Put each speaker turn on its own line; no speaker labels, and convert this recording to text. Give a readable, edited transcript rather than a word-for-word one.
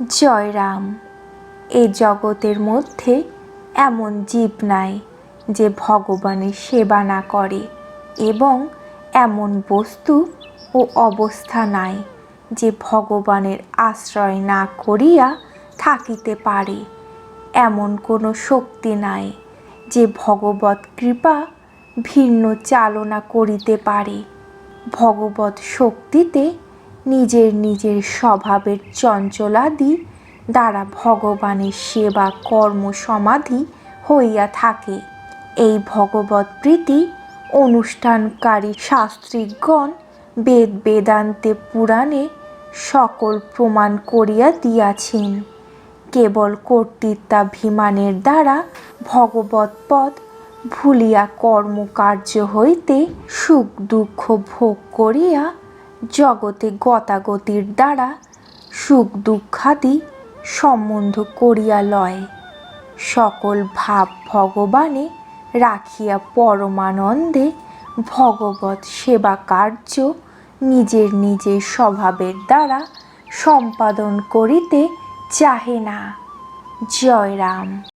জয় রাম। এ জগতের মধ্যে এমন জীব নাই যে ভগবানের সেবা না করে, এবং এমন বস্তু ও অবস্থা নাই যে ভগবানের আশ্রয় না করিয়া থাকিতে পারে। এমন কোনো শক্তি নাই যে ভগবৎ কৃপা ভিন্ন চালনা করিতে পারে। ভগবৎ শক্তিতে নিজের নিজের স্বভাবের চঞ্চলাদি দ্বারা ভগবানের সেবা কর্ম সমাধি হইয়া থাকে। এই ভগবৎ প্রীতি অনুষ্ঠানকারী শাস্ত্রিগণ বেদ বেদান্তে পুরাণে সকল প্রমাণ করিয়া দিয়াছেন। কেবল কর্তৃত্বাভিমানের দ্বারা ভগবৎ পদ ভুলিয়া কর্মকার্য হইতে সুখ দুঃখ ভোগ করিয়া জগতে গতাগতির দ্বারা সুখ দুঃখাদি সম্বন্ধ করিয়া লয়। সকল ভাব ভগবানে রাখিয়া পরমানন্দে ভগবৎ সেবা কার্য নিজের নিজের স্বভাবের দ্বারা সম্পাদন করিতে চাহে না। জয় রাম।